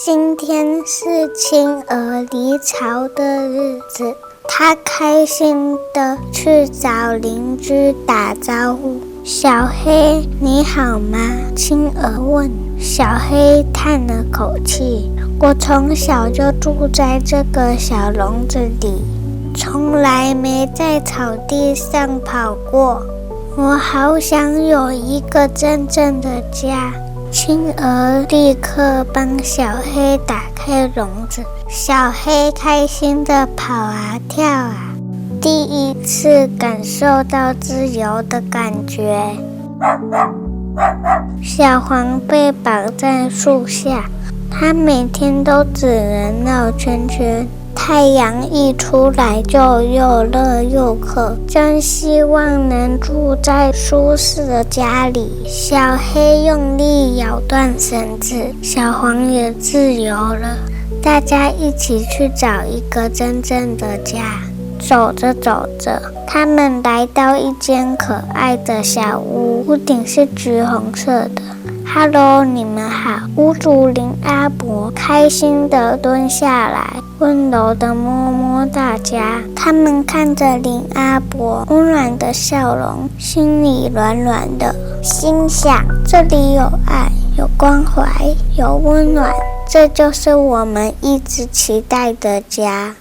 今天是青儿离巢的日子，她开心地去找邻居打招呼。小黑，你好吗？青儿问。小黑叹了口气，我从小就住在这个小笼子里，从来没在草地上跑过。我好想有一个真正的家。青儿立刻帮小黑打开笼子，小黑开心地跑啊跳啊，第一次感受到自由的感觉。小黄被绑在树下，他每天都只能绕圈圈，太阳一出来就又热又渴，真希望能住在舒适的家里。小黑用力咬断绳子，小黄也自由了。大家一起去找一个真正的家。走着走着，他们来到一间可爱的小屋，屋顶是橘红色的。Hello， 你们好。屋主林阿伯开心地蹲下来，温柔地摸摸大家。他们看着林阿伯温暖的笑容，心里软软的，心想这里有爱，有关怀，有温暖，这就是我们一直期待的家。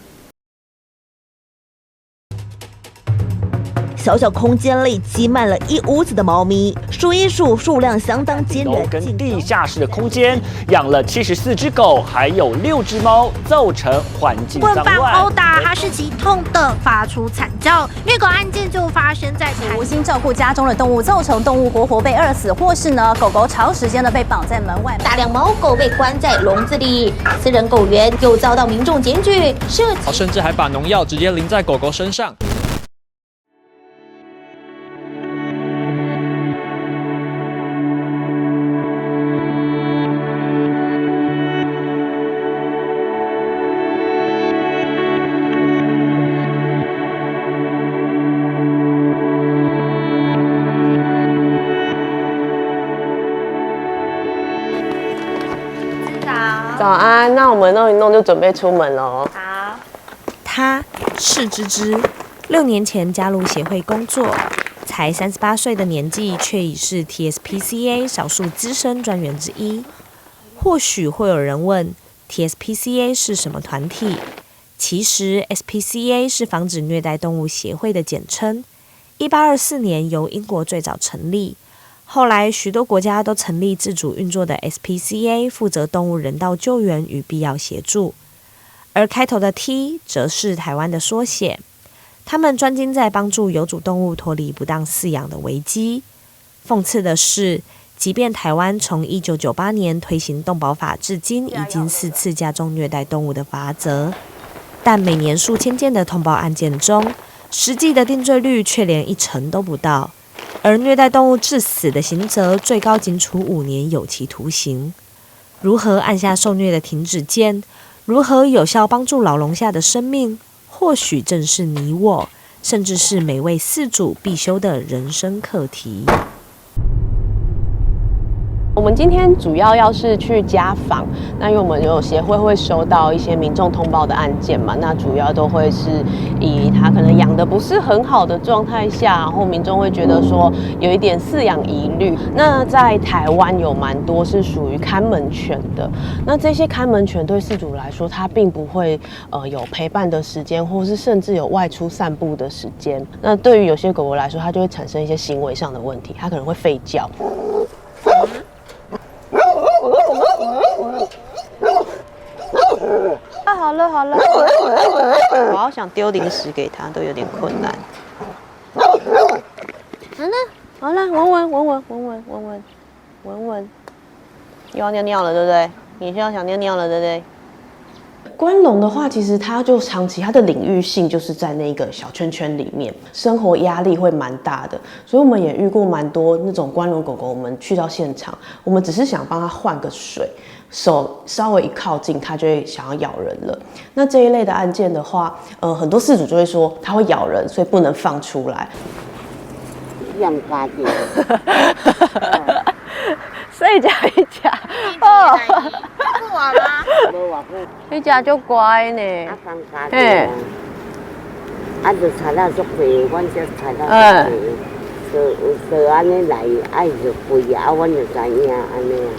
小小空间里挤满了一屋子的猫咪，数一数，数量相当惊人。跟地下室的空间养了74只狗，还有6只猫，造成环境脏乱。棍棒殴打哈士奇，痛得发出惨叫。虐狗案件就发生在无心照顾家中的动物，造成动物活活被饿死，或是呢狗狗长时间的被绑在门外，大量猫狗被关在笼子里，私人狗园又遭到民众检举，甚至还把农药直接淋在狗狗身上。早安，那我们弄一弄就准备出门喽。好。他是芝芝，6年前加入协会工作，才38岁的年纪，却已是 TSPCA 少数资深专员之一。或许会有人问 ，TSPCA 是什么团体？其实 SPCA 是防止虐待动物协会的简称。1824年由英国最早成立。后来，许多国家都成立自主运作的 SPCA， 负责动物人道救援与必要协助。而开头的 T 则是台湾的缩写。他们专精在帮助有主动物脱离不当饲养的危机。讽刺的是，即便台湾从1998年推行动保法至今，已经4次加重虐待动物的罚则，但每年数千件的通报案件中，实际的定罪率却连1成都不到。而虐待动物致死的刑责最高仅处5年有期徒刑。如何按下受虐的停止键？如何有效帮助牢笼下的生命？或许正是你我，甚至是每位饲主必修的人生课题。我们今天主要是去家访，那因为我们有协会会收到一些民众通报的案件嘛，那主要都会是以他可能养的不是很好的状态下，然后民众会觉得说有一点饲养疑虑。那在台湾有蛮多是属于看门犬的，那这些看门犬对饲主来说，它并不会有陪伴的时间，或是甚至有外出散步的时间。那对于有些狗狗来说，它就会产生一些行为上的问题，它可能会吠叫。啊，好了好了，我好想丢零食给他，都有点困难。好了，闻，又要尿尿了，对不对？你现在想尿尿了，对不对？关笼的话，其实它就长期它的领域性就是在那个小圈圈里面，生活压力会蛮大的，所以我们也遇过蛮多那种关笼狗狗。我们去到现场，我们只是想帮它换个水，手稍微一靠近，它就会想要咬人了。那这一类的案件的话，很多饲主就会说它会咬人，所以不能放出来。样花姐，所以讲一讲哦。久啊吗？无偌久。你家就乖呢。啊，放假的。啊，就查到足济，阮则查到足济，就安尼来，啊伊就贵啊，阮就知影安尼啊。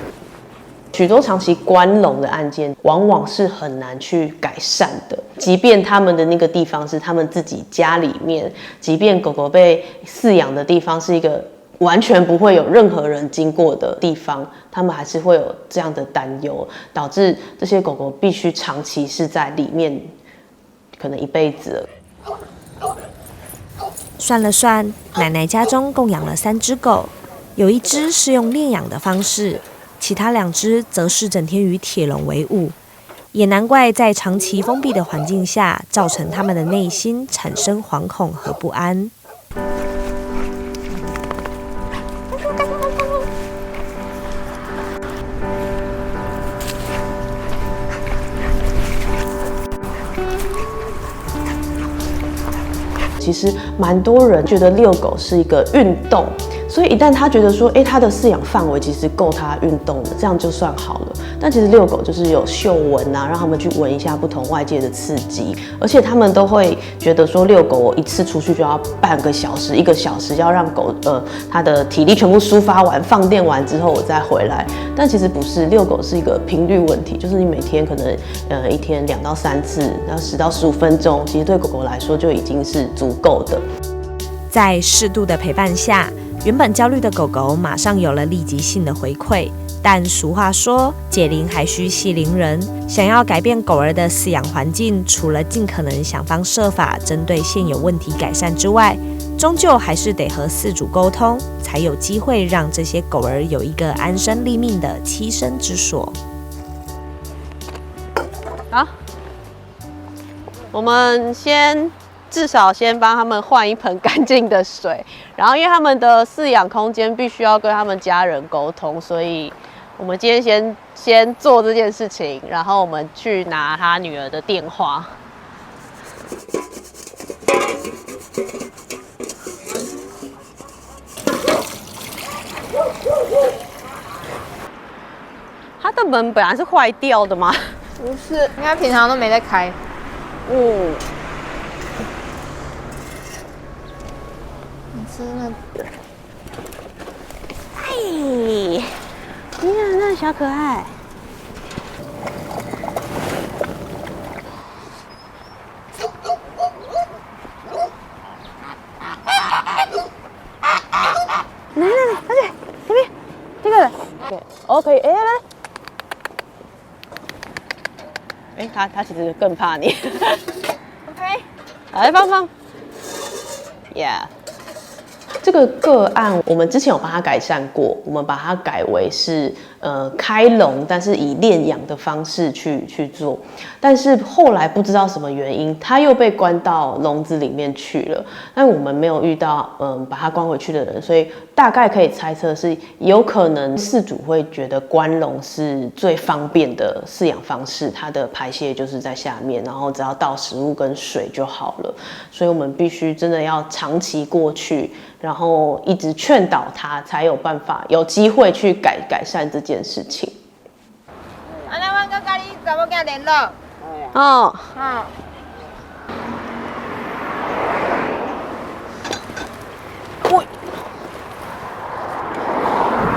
许多长期关笼的案件，往往是很难去改善的。即便他们的那个地方是他们自己家里面，即便狗狗被饲养的地方是一个完全不会有任何人经过的地方，他们还是会有这样的担忧，导致这些狗狗必须长期是在里面，可能一辈子了。算了算，奶奶家中共养了3只狗，有1只是用链养的方式，其他2只则是整天与铁笼为伍。也难怪在长期封闭的环境下，造成他们的内心产生惶恐和不安。其实蛮多人觉得遛狗是一个运动，所以一旦他觉得说，他的饲养范围其实够他运动的，这样就算好了。但其实遛狗就是有嗅闻啊，让他们去闻一下不同外界的刺激，而且他们都会觉得说，遛狗我一次出去就要半个小时、1个小时，要让狗它的体力全部抒发完、放电完之后我再回来。但其实不是，遛狗是一个频率问题，就是你每天可能一天2到3次，然后10到15分钟，其实对狗狗来说就已经是足够的。在适度的陪伴下，原本焦虑的狗狗马上有了立即性的回馈。但俗话说，解铃还须系铃人。想要改变狗儿的饲养环境，除了尽可能想方设法针对现有问题改善之外，终究还是得和饲主沟通，才有机会让这些狗儿有一个安身立命的栖身之所。好，我们至少先帮他们换一盆干净的水，然后因为他们的饲养空间必须要跟他们家人沟通，所以我们今天先做这件事情，然后我们去拿他女儿的电话。他的门本来是坏掉的吗？不是，应该平常都没在开。真的。哎，你看那小可爱。来，快点，这边，这个，对 ，OK， 来，他其实更怕你。OK， 来放，Yeah。这个个案我们之前有帮他改善过，我们把它改为是开笼，但是以链养的方式去做。但是后来不知道什么原因，他又被关到笼子里面去了。但我们没有遇到把他关回去的人，所以大概可以猜测是有可能饲主会觉得关笼是最方便的饲养方式，它的排泄就是在下面，然后只要倒食物跟水就好了。所以我们必须真的要长期过去，然后一直劝导他，才有办法有机会去改善这件事情。安尼，阮甲你查某囝联络。哦。好。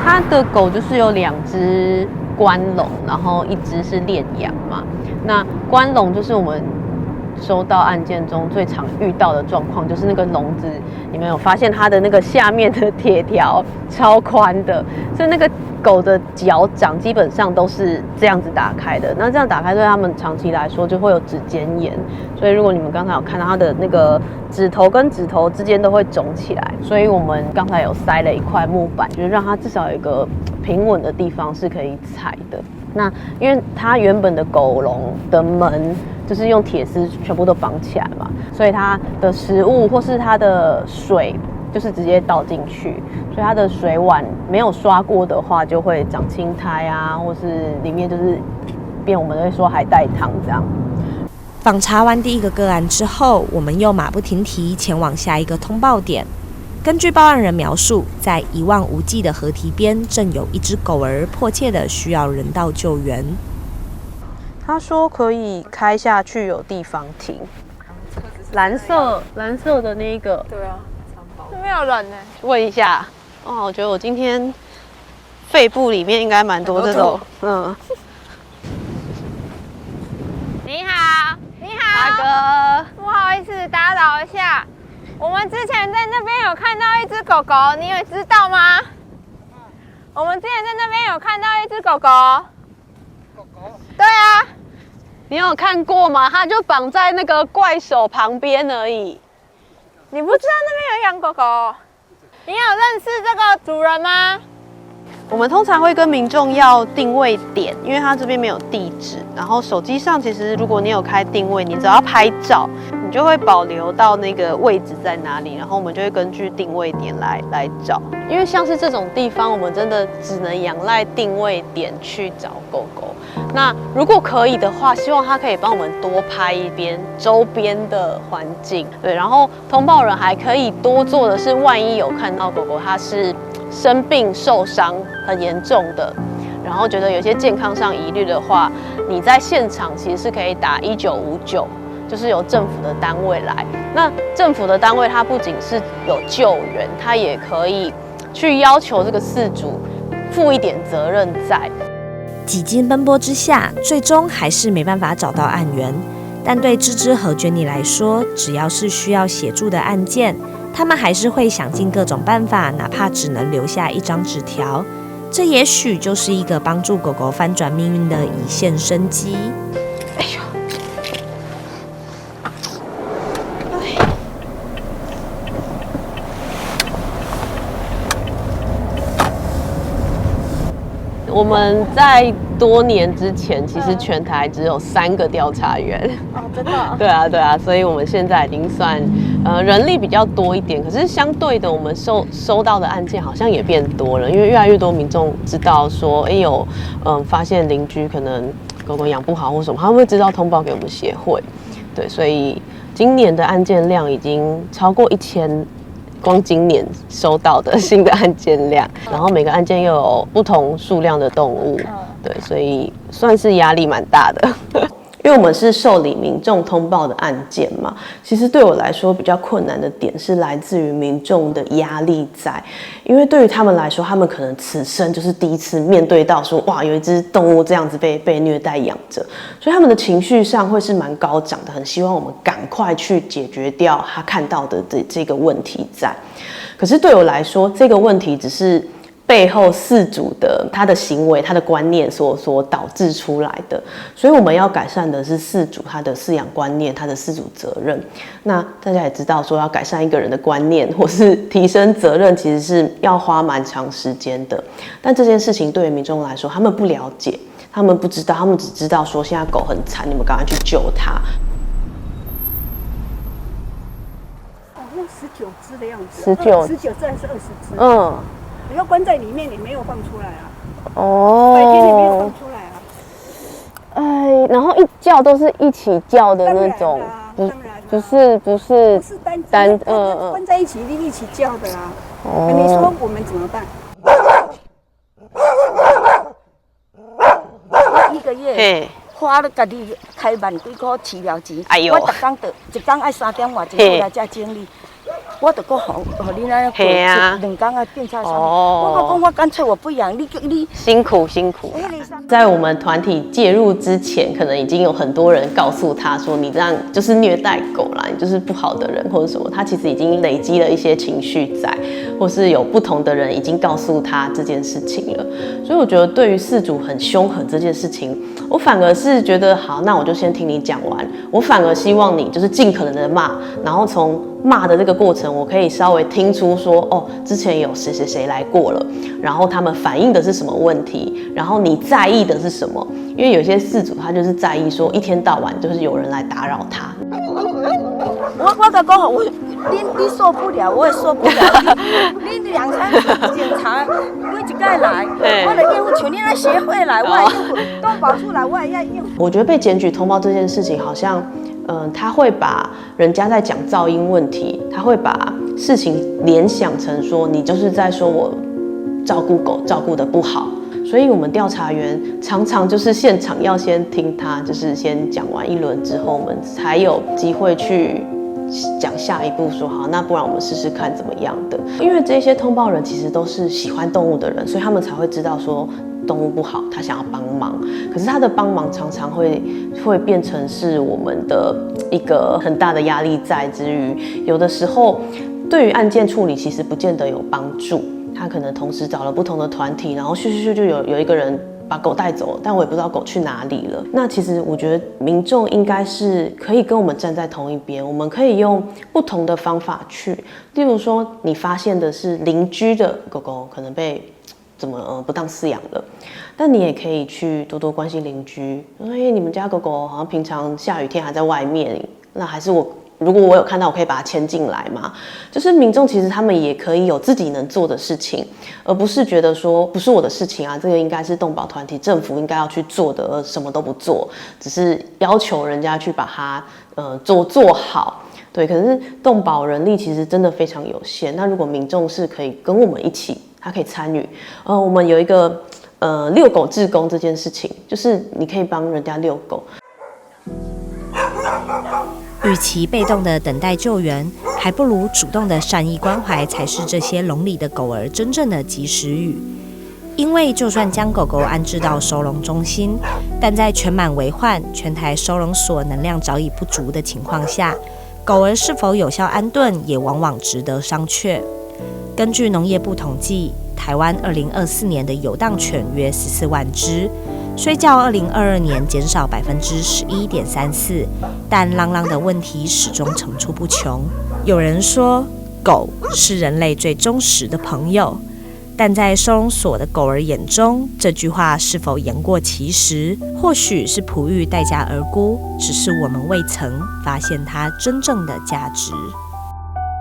他的狗就是有2只关笼，然后1只是链养嘛。那关笼就是我们收到案件中最常遇到的状况，就是那个笼子，你们有发现它的那个下面的铁条超宽的，所以那个狗的脚掌基本上都是这样子打开的。那这样打开对他们长期来说就会有指尖炎，所以如果你们刚才有看到它的那个指头跟指头之间都会肿起来，所以我们刚才有塞了一块木板，就是让它至少有一个平稳的地方是可以踩的。那因为它原本的狗笼的门就是用铁丝全部都绑起来嘛，所以它的食物或是它的水就是直接倒进去，所以它的水碗没有刷过的话，就会长青苔啊，或是里面就是变我们会说海带汤这样。访查完第一个个案之后，我们又马不停蹄前往下一个通报点。根据报案人描述，在一望无际的河堤边，正有1只狗儿迫切的需要人道救援。他说可以开下去，有地方停。蓝色的那个。对啊，没有人呢。问一下，我觉得我今天肺部里面应该蛮多这种，你好，你好，大哥，不好意思打扰一下，我们之前在那边有看到一只狗狗，你有知道吗？我们之前在那边有看到一只狗狗。狗狗？对啊。你有看过吗？它就绑在那个怪手旁边而已。你不知道那边有养狗狗？你有认识这个主人吗？我们通常会跟民众要定位点，因为它这边没有地址。然后手机上其实如果你有开定位，你只要拍照，你就会保留到那个位置在哪里，然后我们就会根据定位点来找。因为像是这种地方，我们真的只能仰赖定位点去找狗狗。那如果可以的话，希望它可以帮我们多拍一边周边的环境。对，然后通报人还可以多做的是，万一有看到狗狗它是生病受伤很严重的，然后觉得有些健康上疑虑的话，你在现场其实是可以打1959，就是由政府的单位来。那政府的单位它不仅是有救援，它也可以去要求这个饲主负一点责任在。几经奔波之下，最终还是没办法找到案源。但对芝芝和娟妮来说，只要是需要协助的案件，他们还是会想尽各种办法，哪怕只能留下一张纸条。这也许就是一个帮助狗狗翻转命运的一线生机。哎呦！我们在多年之前，其实全台只有3个调查员。哦，真的？对啊，所以我们现在已经算人力比较多一点，可是相对的，我们收到的案件好像也变多了，因为越来越多民众知道说，有发现邻居可能狗狗养不好或什么，他们会知道通报给我们协会。对，所以今年的案件量已经超过1000。光今年收到的新的案件量，然后每个案件又有不同数量的动物，对，所以算是压力蛮大的。因为我们是受理民众通报的案件嘛，其实对我来说比较困难的点是来自于民众的压力在，因为对于他们来说，他们可能此生就是第一次面对到说，哇，有一只动物这样子被虐待养着，所以他们的情绪上会是蛮高涨的，很希望我们赶快去解决掉他看到的这个问题在。可是对我来说，这个问题只是背后饲主的他的行为、他的观念所导致出来的，所以我们要改善的是饲主他的饲养观念、他的饲主责任。那大家也知道，说要改善一个人的观念或是提升责任，其实是要花蛮长时间的。但这件事情对于民众来说，他们不了解，他们不知道，他们只知道说现在狗很惨，你们赶快去救它。19只的样子，19只还是20只？你要关在里面，你没有放出来啊。哦。白天你没有放出来啊。哎，然后一叫都是一起叫的那种，不是单关在一起一起叫的啊。你说我们怎么办？1个月花了家己开万几块饲料钱，我逐工得一工爱3点外钟来才整理。我就讲互你那过2天啊变差啥？我讲我干脆我不养你辛苦。在我们团体介入之前，可能已经有很多人告诉他说，你这样就是虐待狗啦，你就是不好的人或者什么。他其实已经累积了一些情绪在，或是有不同的人已经告诉他这件事情了。所以我觉得对于饲主很凶狠这件事情，我反而是觉得好，那我就先听你讲完。我反而希望你就是尽可能的骂，然后从骂的这个过程，我可以稍微听出说，哦，之前有谁来过了，然后他们反映的是什么问题，然后你在意的是什么？因为有些饲主他就是在意说，一天到晚就是有人来打扰他。我甲讲，你受不了，我也受不了。你2、3次检查，每一届来，我的业务像你那协会来，我也应付；动保处来，我也要应付。我觉得被检举通报这件事情，好像。他会把人家在讲噪音问题，他会把事情联想成说你就是在说我照顾狗照顾得不好，所所以我们调查员常常就是现场要先听他，就是先讲完一轮之后，我们才有机会去讲下一步说好，那不然我们试试看怎么样的。因为这些通报人其实都是喜欢动物的人，所以他们才会知道说动物不好，他想要帮忙。可是他的帮忙常常会变成是我们的一个很大的压力在之余，有的时候对于案件处理其实不见得有帮助。他可能同时找了不同的团体，然后就有一个人把狗带走了，但我也不知道狗去哪里了。那其实我觉得民众应该是可以跟我们站在同一边，我们可以用不同的方法去，例如说你发现的是邻居的狗狗可能被不当饲养了，但你也可以去多多关心邻居，说你们家狗狗好像平常下雨天还在外面，那还是如果我有看到，我可以把它牵进来嘛？就是民众其实他们也可以有自己能做的事情，而不是觉得说不是我的事情啊，这个应该是动保团体、政府应该要去做的，而什么都不做，只是要求人家去把它做好。对，可是动保人力其实真的非常有限。那如果民众是可以跟我们一起，他可以参与。我们有一个遛狗志工这件事情，就是你可以帮人家遛狗。与其被动的等待救援，还不如主动的善意关怀，才是这些笼里的狗儿真正的及时雨。因为就算将狗狗安置到收容中心，但在全满为患、全台收容所能量早已不足的情况下，狗儿是否有效安顿，也往往值得商榷。根据农业部统计，台湾2024年的游荡犬约14万只，虽较2022年减少11.34%，但浪浪的问题始终层出不穷。有人说，狗是人类最忠实的朋友，但在收容所的狗儿眼中，这句话是否言过其实？或许是璞玉待价而沽，只是我们未曾发现它真正的价值。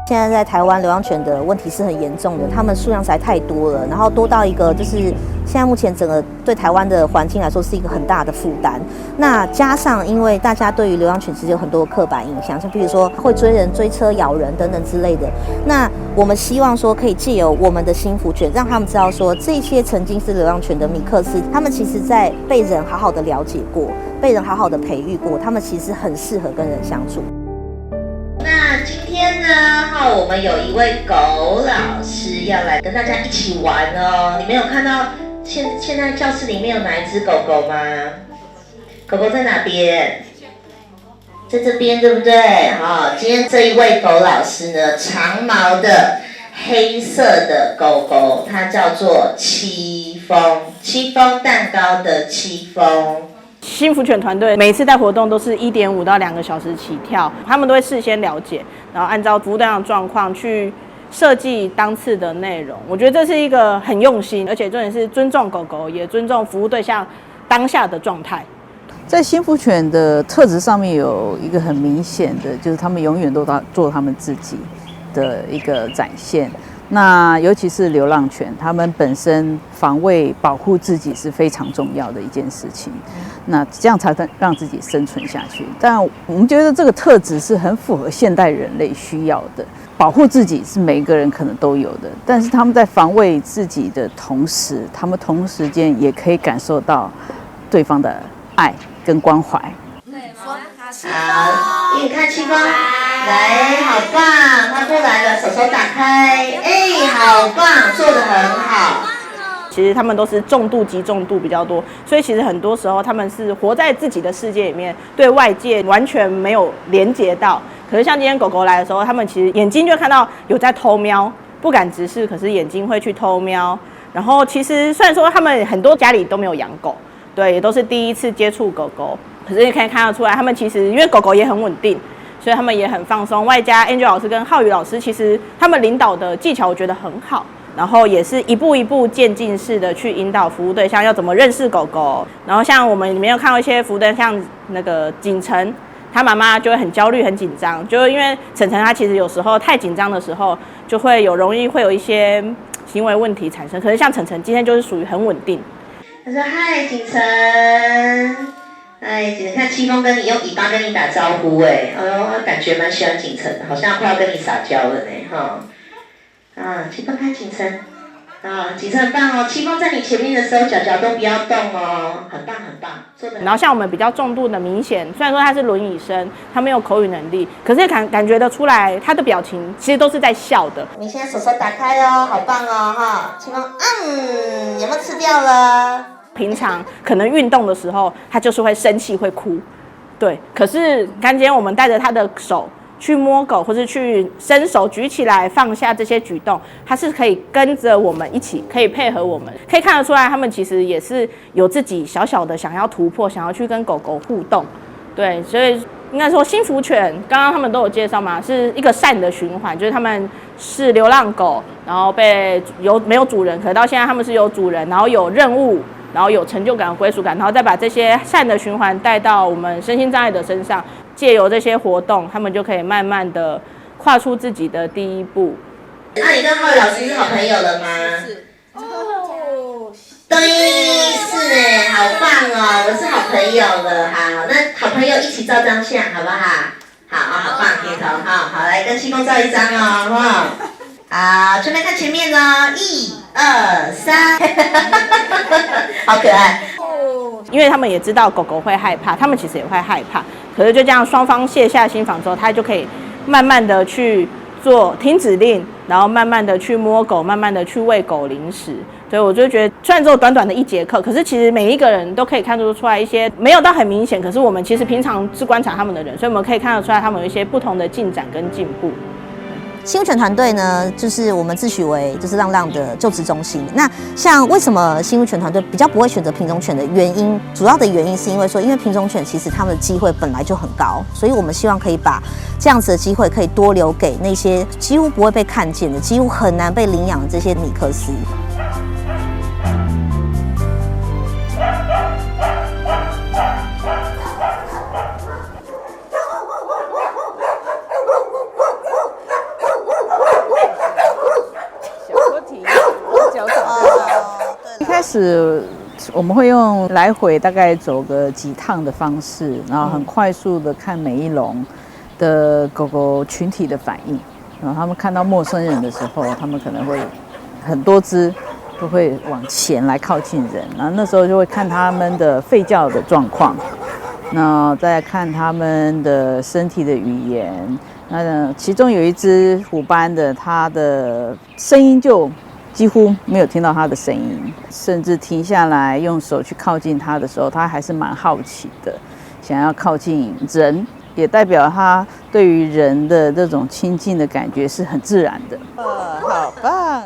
现在在台湾流浪犬的问题是很严重的，它们数量实在太多了，然后多到一个就是现在目前整个对台湾的环境来说是一个很大的负担。那加上因为大家对于流浪犬其实有很多刻板印象，像比如说会追人、追车、咬人等等之类的。那我们希望说可以借由我们的幸福犬，让他们知道说这些曾经是流浪犬的米克斯，他们其实在被人好好的了解过，被人好好的培育过，他们其实很适合跟人相处。那今天呢，我们有一位狗老师要来跟大家一起玩哦。你们有看到现在教室里面有哪一只狗狗吗？狗狗在哪边？在这边，对不对？今天这一位狗老师呢，长毛的黑色的狗狗，它叫做戚风，戚风蛋糕的戚风。幸福犬团队每次带活动都是1.5到2个小时起跳，他们都会事先了解，然后按照服务对象的状况去设计当次的内容。我觉得这是一个很用心，而且重点是尊重狗狗，也尊重服务对象当下的状态。在幸福犬的特质上面有一个很明显的，就是他们永远都做他们自己的一个展现。那尤其是流浪犬，它们本身防卫保护自己是非常重要的一件事情，那这样才能让自己生存下去。但我们觉得这个特质是很符合现代人类需要的，保护自己是每一个人可能都有的，但是他们在防卫自己的同时，他们同时间也可以感受到对方的爱跟关怀。好，你看戚风，来，好棒，他过来了，手打开，好棒，做得很好。其实他们都是重度、极重度比较多，所以其实很多时候他们是活在自己的世界里面，对外界完全没有连接到。可是像今天狗狗来的时候，他们其实眼睛就看到有在偷瞄，不敢直视，可是眼睛会去偷瞄。然后其实虽然说他们很多家里都没有养狗，对，也都是第一次接触狗狗，可是也可以看得出来，他们其实因为狗狗也很稳定，所以他们也很放松。外加 Angel 老师跟浩宇老师，其实他们领导的技巧我觉得很好。然后也是一步一步渐进式的去引导服务对象要怎么认识狗狗。然后像我们里面有看到一些服务对象，像那个景晨，他妈妈就会很焦虑、很紧张，就是因为晨晨他其实有时候太紧张的时候，就会容易会有一些行为问题产生。可是像晨晨今天就是属于很稳定。他说：“嗨，景晨，嗨，景晨，看戚风跟你用尾巴跟你打招呼，感觉蛮喜欢景晨的，好像快要跟你撒娇了呢，戚风看景晨，其实很棒哦。七峰在你前面的时候，脚脚都不要动哦，很棒很棒，做得。然后像我们比较重度的明显，虽然说他是轮椅生，他没有口语能力，可是感觉得出来他的表情其实都是在笑的。你现在手手打开哦，好棒哦哈。七峰，有没有吃掉了？平常可能运动的时候，他就是会生气会哭，对。可是看今天我们带着他的手去摸狗，或是去伸手举起来放下这些举动，他是可以跟着我们一起，可以配合我们，可以看得出来，他们其实也是有自己小小的想要突破，想要去跟狗狗互动，对，所以应该说新福犬，刚刚他们都有介绍嘛，是一个善的循环，就是他们是流浪狗，然后没有主人，可到现在他们是有主人，然后有任务，然后有成就感、归属感，然后再把这些善的循环带到我们身心障碍的身上。借由这些活动，他们就可以慢慢的跨出自己的第一步。那你跟浩宇老师是好朋友了吗？是。哦，对，是哎，好棒哦，我是好朋友了。好，那好朋友一起照张相，好不好？好棒，点头哈。好，来跟七峰照一张哦，好不好？好，全面看前面哦，1、2、3，好可爱。因为他们也知道狗狗会害怕，他们其实也会害怕，可是就这样双方卸下心防之后，他就可以慢慢的去做听指令，然后慢慢的去摸狗，慢慢的去喂狗零食。所以我就觉得，虽然只有短短的1节课，可是其实每一个人都可以看得出来一些没有到很明显，可是我们其实平常是观察他们的人，所以我们可以看得出来他们有一些不同的进展跟进步。新福犬团队呢，就是我们自诩为就是浪浪的就职中心。那像为什么新福犬团队比较不会选择品种犬的原因，主要的原因是因为说，因为品种犬其实它们的机会本来就很高，所以我们希望可以把这样子的机会可以多留给那些几乎不会被看见的、几乎很难被领养的这些米克斯。一开始我们会用来回大概走个几趟的方式，然后很快速的看每一笼的狗狗群体的反应。然后他们看到陌生人的时候，他们可能会很多只都会往前来靠近人，然后那时候就会看他们的吠叫的状况，那再看他们的身体的语言。那其中有一只虎斑的，它的声音就几乎没有听到它的声音，甚至停下来用手去靠近它的时候，它还是蛮好奇的，想要靠近人，也代表它对于人的这种亲近的感觉是很自然的。好棒！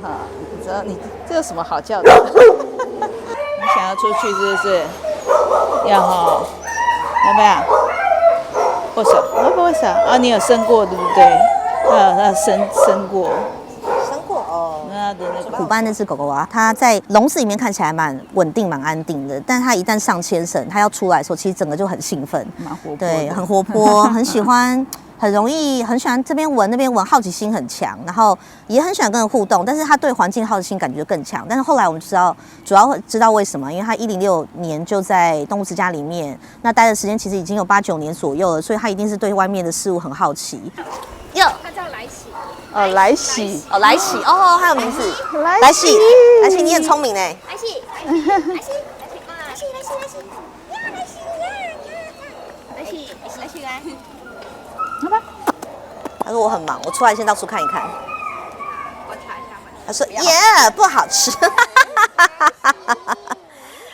好，你这有什么好叫的？你想要出去是不是？要哈？要不要？握手，握手啊！你有生过对不对？生过。虎斑那只狗狗啊，它在笼子里面看起来蛮稳定、蛮安定的，但它一旦上牵绳，它要出来的时候，其实整个就很兴奋，对，很活泼，很喜欢，很容易，很喜欢这边闻那边闻，好奇心很强，然后也很喜欢跟人互动，但是它对环境好奇心感觉更强。但是后来我们主要知道为什么，因为它106年就在动物之家里面，那待的时间其实已经有8、9年左右了，所以它一定是对外面的事物很好奇。哟，它叫来喜。来喜哦，来喜哦，还有名字，来喜，来喜，你很聪明呢。来喜，来喜，来喜，来喜，来喜，来喜，来。好吧。他说我很忙，我出来先到处看一看。我查一下。他说耶，不好吃。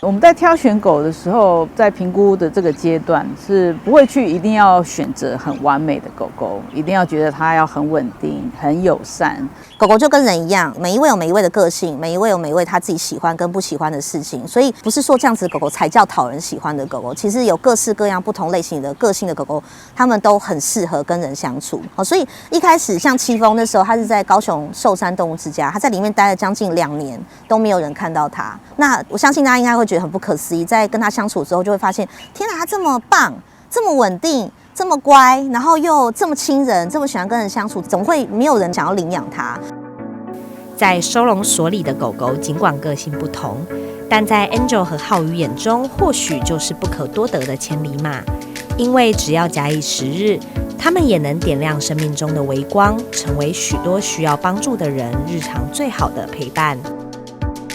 我们在挑选狗的时候，在评估的这个阶段是不会去一定要选择很完美的狗狗，一定要觉得它要很稳定、很友善。狗狗就跟人一样，每一位有每一位的个性，每一位有每一位他自己喜欢跟不喜欢的事情，所以不是说这样子的狗狗才叫讨人喜欢的狗狗。其实有各式各样不同类型的个性的狗狗，它们都很适合跟人相处。所以一开始像七峰那时候，他是在高雄寿山动物之家，他在里面待了将近2年，都没有人看到他。那我相信大家应该会觉得很不可思议，在跟他相处之后，就会发现，天哪，他这么棒，这么稳定。这么乖，然后又这么亲人，这么喜欢跟人相处，怎么会没有人想要领养它？在收容所里的狗狗，尽管个性不同，但在 Angel 和浩宇眼中，或许就是不可多得的千里马。因为只要假以时日，他们也能点亮生命中的微光，成为许多需要帮助的人日常最好的陪伴。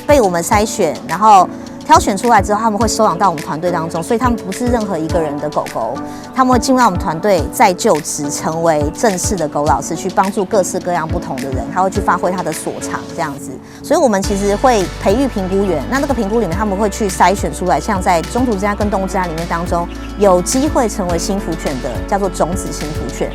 被我们筛选，然后挑选出来之后，他们会收养到我们团队当中，所以他们不是任何一个人的狗狗，他们会进入到我们团队，再就职成为正式的狗老师，去帮助各式各样不同的人，他会去发挥他的所长，这样子。所以我们其实会培育评估员，那个评估里面他们会去筛选出来，像在中途之家跟动物之家里面当中，有机会成为幸福犬的，叫做种子幸福犬。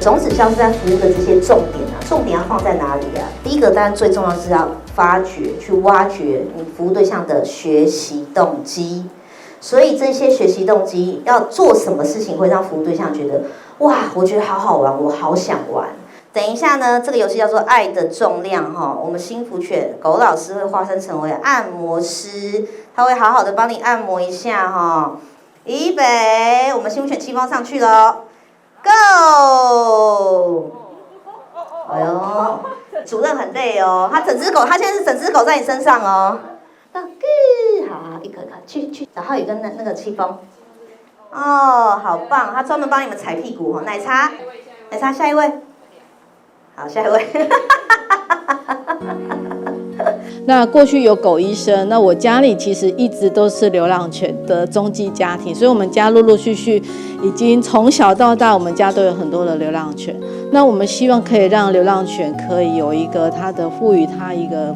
种子消失在服务的这些重点啊，重点要放在哪里啊？第一个当然最重要是要发掘、去挖掘你服务对象的学习动机。所以这些学习动机要做什么事情会让服务对象觉得哇，我觉得好好玩，我好想玩。等一下呢，这个游戏叫做爱的重量哈，我们幸福犬狗老师会化身成为按摩师，他会好好的帮你按摩一下哈。预备，我们幸福犬气泡上去了。Go！ 哎呦，主任很累哦，他现在是整只狗在你身上哦。好，一个去，然后也跟那个戚风。哦，好棒，他专门帮你们踩屁股哦。奶茶，下一位。好，下一位。那过去有狗医生，那我家里其实一直都是流浪犬的中继家庭，所以我们家陆陆续续已经从小到大，我们家都有很多的流浪犬。那我们希望可以让流浪犬可以有一个它的赋予它一个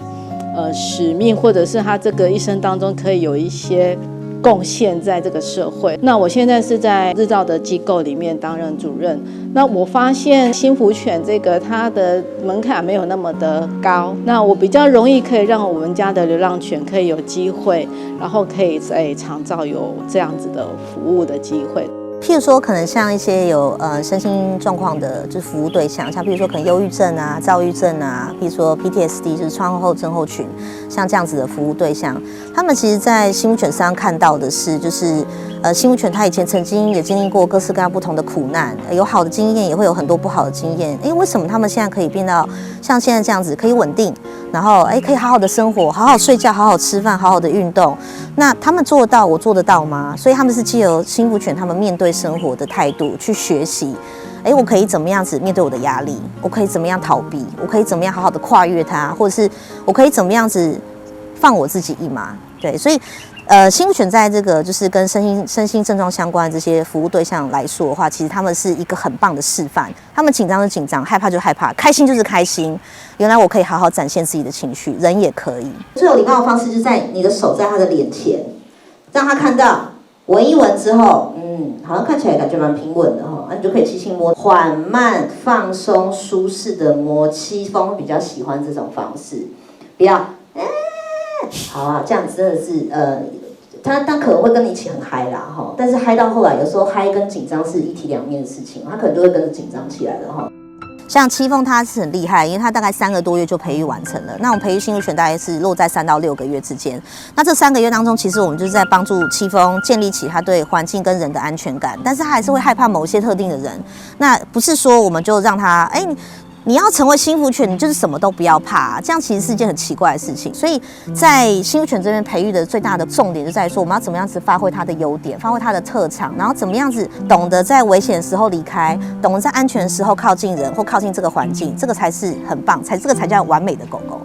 使命，或者是它这个一生当中可以有一些贡献在这个社会。那我现在是在日照的机构里面担任主任。那我发现幸福犬这个它的门槛没有那么的高，那我比较容易可以让我们家的流浪犬可以有机会，然后可以在长照有这样子的服务的机会。譬如说，可能像一些有身心状况的，就是服务对象，像譬如说可能忧郁症啊、躁郁症啊，譬如说 PTSD 就是创伤后症候群，像这样子的服务对象，他们其实在幸福犬身上看到的是，就是幸福犬它以前曾经也经历过各式各样不同的苦难，有好的经验，也会有很多不好的经验。为什么他们现在可以变到像现在这样子，可以稳定，然后可以好好的生活，好好睡觉，好好吃饭，好好的运动？那他们做得到，我做得到吗？所以他们是藉由幸福犬他们面对生活的态度去学习，我可以怎么样子面对我的压力？我可以怎么样逃避？我可以怎么样好好的跨越它？或者是我可以怎么样子放我自己一马？对，所以幸福犬在这个就是跟身心症状相关的这些服务对象来说的话，其实他们是一个很棒的示范。他们紧张就紧张，害怕就害怕，开心就是开心。原来我可以好好展现自己的情绪，人也可以。最有礼貌的方式就是在你的手在他的脸前，让他看到，闻一闻之后，好像看起来感觉蛮平稳的哈，你就可以轻轻摸，缓慢、放松、舒适的摸。戚风比较喜欢这种方式，不要。好啊，这样子真的是他可能会跟你一起很嗨啦哈，但是嗨到后来，有时候嗨跟紧张是一体两面的事情，他可能就会跟着紧张起来了哈。像戚风他是很厉害，因为他大概3个多月就培育完成了。那我们培育幸福犬大概是落在3到6个月之间。那这3个月当中，其实我们就是在帮助戚风建立起他对环境跟人的安全感，但是他还是会害怕某些特定的人。那不是说我们就让他你要成为幸福犬，你就是什么都不要怕，这样其实是一件很奇怪的事情。所以在幸福犬这边培育的最大的重点就在于说，我们要怎么样子发挥它的优点，发挥它的特长，然后怎么样子懂得在危险的时候离开，懂得在安全的时候靠近人或靠近这个环境，这个才是很棒，这个才叫完美的狗狗。